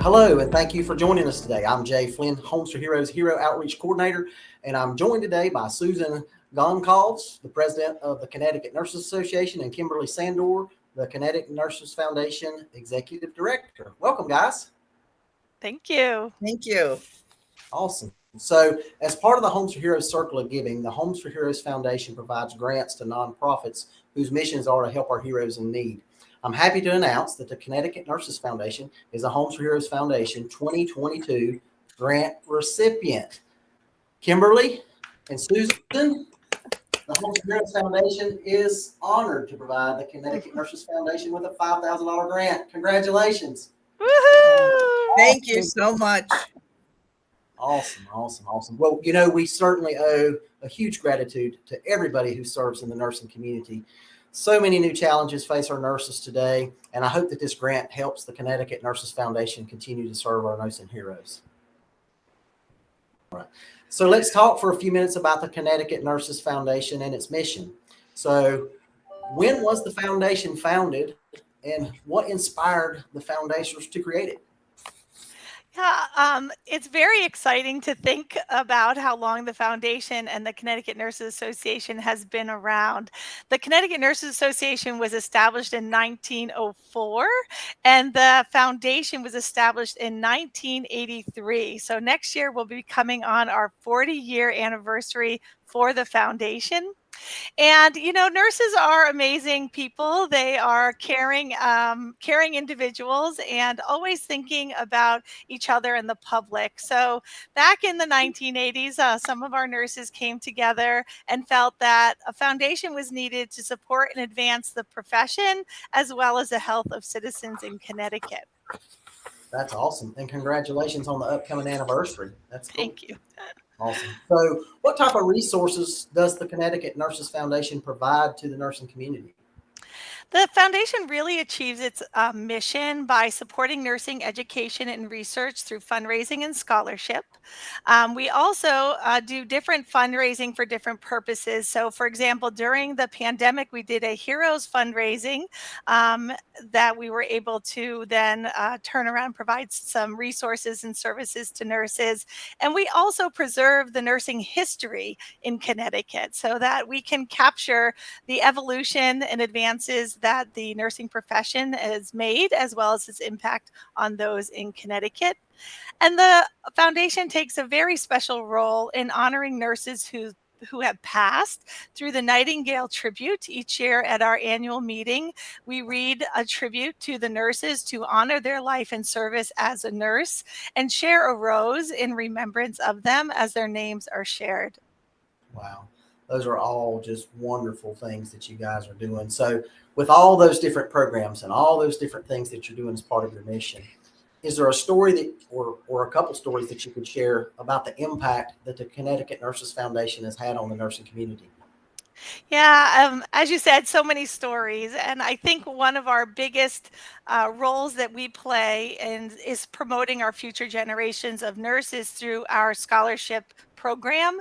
Hello, and thank you for joining us today. I'm Jay Flynn, Homes for Heroes Hero Outreach Coordinator, and I'm joined today by Susan Goncalves, the President of the Connecticut Nurses Association, and Kimberly Sandor, the Connecticut Nurses Foundation Executive Director. Welcome, guys. Thank you. Thank you. Awesome. So, as part of the Homes for Heroes Circle of Giving, the Homes for Heroes Foundation provides grants to nonprofits whose missions are to help our heroes in need. I'm happy to announce that the Connecticut Nurses Foundation is a Homes for Heroes Foundation 2022 grant recipient. Kimberly and Susan, the Homes for Heroes Foundation is honored to provide the Connecticut Nurses Foundation with a $5,000 grant. Congratulations. Woohoo! Thank you so much. Awesome. Well, we certainly owe a huge gratitude to everybody who serves in the nursing community. So many new challenges face our nurses today, and I hope that this grant helps the Connecticut Nurses Foundation continue to serve our nursing heroes. All right. So let's talk for a few minutes about the Connecticut Nurses Foundation and its mission. So when was the foundation founded, and what inspired the founders to create it? Yeah, it's very exciting to think about how long the foundation and the Connecticut Nurses Association has been around. The Connecticut Nurses Association was established in 1904, and the foundation was established in 1983. So next year we'll be coming on our 40-year anniversary for the foundation. And nurses are amazing people. They are caring individuals, and always thinking about each other and the public. So back in the 1980s, some of our nurses came together and felt that a foundation was needed to support and advance the profession as well as the health of citizens in Connecticut. That's awesome, and congratulations on the upcoming anniversary. That's cool. Thank you. Awesome. So, what type of resources does the Connecticut Nurses Foundation provide to the nursing community? The foundation really achieves its mission by supporting nursing education and research through fundraising and scholarship. We also do different fundraising for different purposes. So, for example, during the pandemic, we did a Heroes fundraising that we were able to then turn around and provide some resources and services to nurses. And we also preserve the nursing history in Connecticut so that we can capture the evolution and advances that the nursing profession has made, as well as its impact on those in Connecticut. And the foundation takes a very special role in honoring nurses who have passed through the Nightingale Tribute. Each year at our annual meeting, we read a tribute to the nurses to honor their life and service as a nurse and share a rose in remembrance of them as their names are shared. Wow. Those are all just wonderful things that you guys are doing. So, with all those different programs and all those different things that you're doing as part of your mission, is there a story that, or a couple stories that you could share about the impact that the Connecticut Nurses Foundation has had on the nursing community? Yeah, as you said, so many stories. And I think one of our biggest roles that we play is promoting our future generations of nurses through our scholarship program.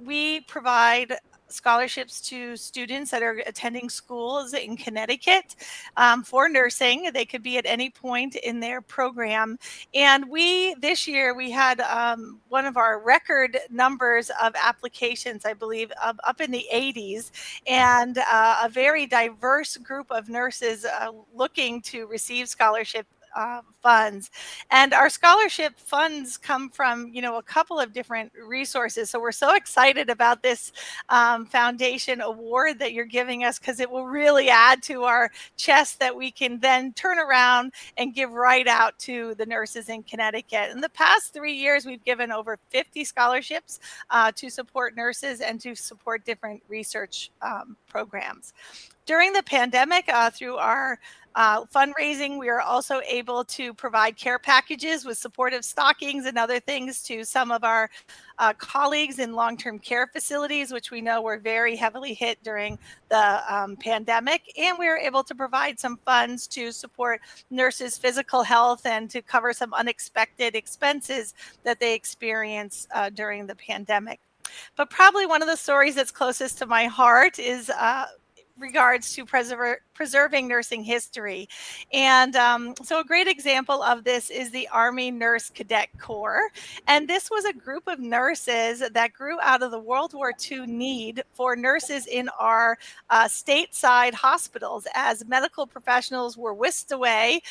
We provide scholarships to students that are attending schools in Connecticut for nursing. They could be at any point in their program. And this year, we had one of our record numbers of applications, I believe, up in the 80s, and a very diverse group of nurses looking to receive scholarship funds. And our scholarship funds come from, a couple of different resources. So we're so excited about this foundation award that you're giving us, because it will really add to our chest that we can then turn around and give right out to the nurses in Connecticut. In the past 3 years, we've given over 50 scholarships to support nurses and to support different research programs. During the pandemic, through our fundraising, we are also able to provide care packages with supportive stockings and other things to some of our colleagues in long-term care facilities, which we know were very heavily hit during the pandemic. And we were able to provide some funds to support nurses' physical health and to cover some unexpected expenses that they experienced during the pandemic. But probably one of the stories that's closest to my heart is regards to preserving nursing history. And so a great example of this is the Army Nurse Cadet Corps. And this was a group of nurses that grew out of the World War II need for nurses in our stateside hospitals. As medical professionals were whisked away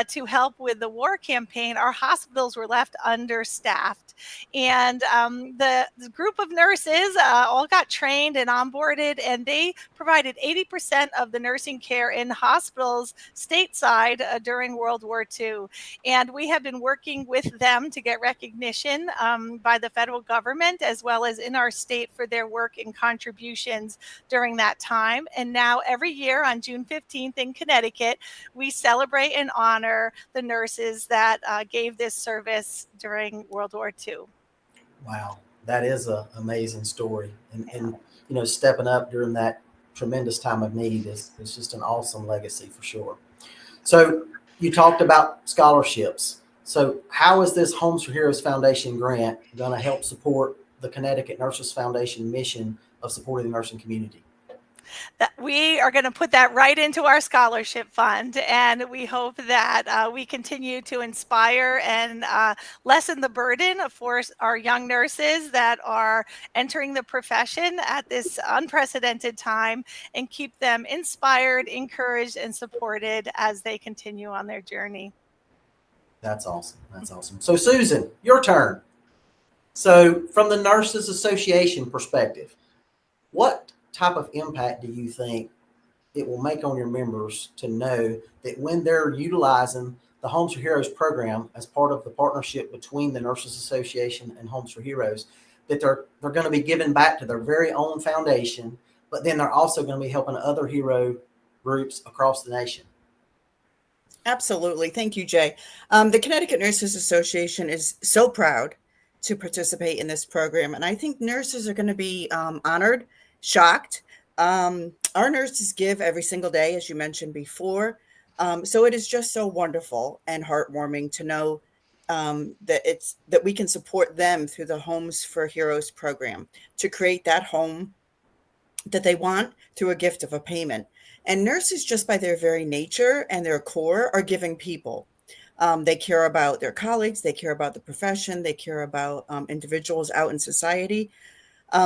to help with the war campaign, our hospitals were left understaffed. And the group of nurses all got trained and onboarded, and they provided 80% of the nursing care in hospitals stateside during World War II. And we have been working with them to get recognition by the federal government as well as in our state for their work and contributions during that time. And now every year on June 15th in Connecticut, we celebrate and honor the nurses that gave this service during World War II. Wow, that is an amazing story. And stepping up during that tremendous time of need is just an awesome legacy for sure. So you talked about scholarships. So how is this Homes for Heroes Foundation grant going to help support the Connecticut Nurses Foundation mission of supporting the nursing community? We are going to put that right into our scholarship fund, and we hope that we continue to inspire and lessen the burden for our young nurses that are entering the profession at this unprecedented time, and keep them inspired, encouraged, and supported as they continue on their journey. That's awesome. That's awesome. So Susan, your turn. So from the Nurses Association perspective, what type of impact do you think it will make on your members to know that when they're utilizing the Homes for Heroes program as part of the partnership between the Nurses Association and Homes for Heroes, that they're going to be giving back to their very own foundation, but then they're also going to be helping other hero groups across the nation? Absolutely. Thank you, Jay. The Connecticut Nurses Association is so proud to participate in this program, and I think nurses are going to be honored, shocked. Our nurses give every single day, as you mentioned before. So it is just so wonderful and heartwarming to know that we can support them through the Homes for Heroes program to create that home that they want through a gift of a payment. And nurses, just by their very nature and their core, are giving people. They care about their colleagues. They care about the profession. They care about individuals out in society.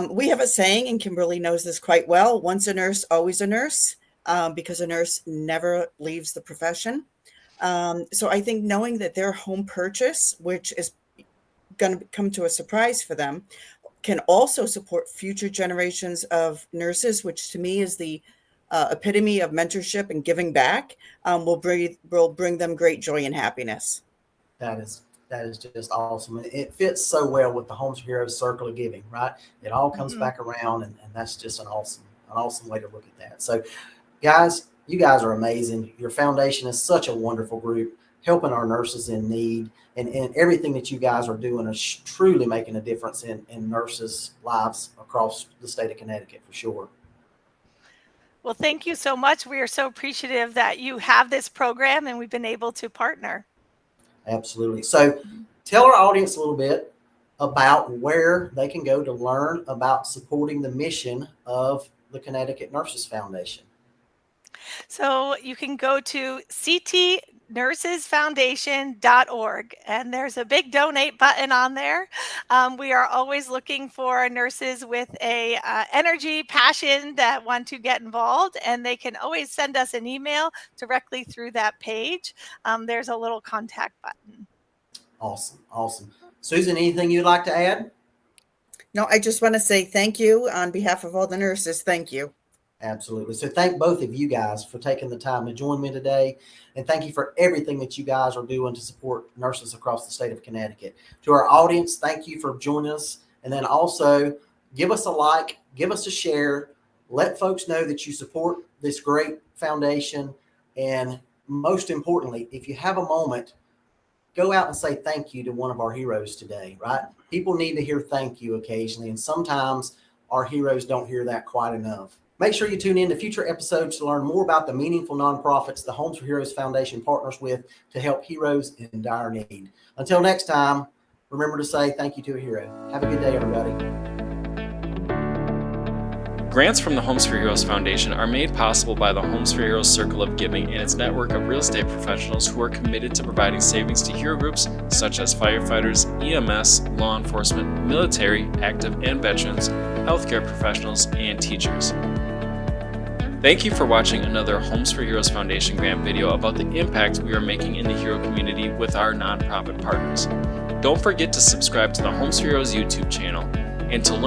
We have a saying, and Kimberly knows this quite well: once a nurse, always a nurse, because a nurse never leaves the profession. So I think knowing that their home purchase, which is going to come to a surprise for them, can also support future generations of nurses, which to me is the epitome of mentorship and giving back, will bring them great joy and happiness. That is just awesome. And it fits so well with the Homes for Heroes circle of giving, right? It all comes back around, and that's just an awesome way to look at that. So guys, you guys are amazing. Your foundation is such a wonderful group, helping our nurses in need, and everything that you guys are doing is truly making a difference in nurses' lives across the state of Connecticut for sure. Well, thank you so much. We are so appreciative that you have this program and we've been able to partner. Absolutely. So tell our audience a little bit about where they can go to learn about supporting the mission of the Connecticut Nurses Foundation. So you can go to ctnursesfoundation.org, and there's a big donate button on there. We are always looking for nurses with a energy, passion that want to get involved, and they can always send us an email directly through that page. There's a little contact button. Awesome. Susan, anything you'd like to add? No, I just want to say thank you on behalf of all the nurses. Thank you. Absolutely. So thank both of you guys for taking the time to join me today. And thank you for everything that you guys are doing to support nurses across the state of Connecticut. To our audience, thank you for joining us. And then also give us a like, give us a share, let folks know that you support this great foundation. And most importantly, if you have a moment, go out and say thank you to one of our heroes today, right? People need to hear thank you occasionally. And sometimes our heroes don't hear that quite enough. Make sure you tune in to future episodes to learn more about the meaningful nonprofits the Homes for Heroes Foundation partners with to help heroes in dire need. Until next time, remember to say thank you to a hero. Have a good day, everybody. Grants from the Homes for Heroes Foundation are made possible by the Homes for Heroes Circle of Giving and its network of real estate professionals who are committed to providing savings to hero groups such as firefighters, EMS, law enforcement, military, active and veterans, healthcare professionals, and teachers. Thank you for watching another Homes for Heroes Foundation grant video about the impact we are making in the hero community with our nonprofit partners. Don't forget to subscribe to the Homes for Heroes YouTube channel and to learn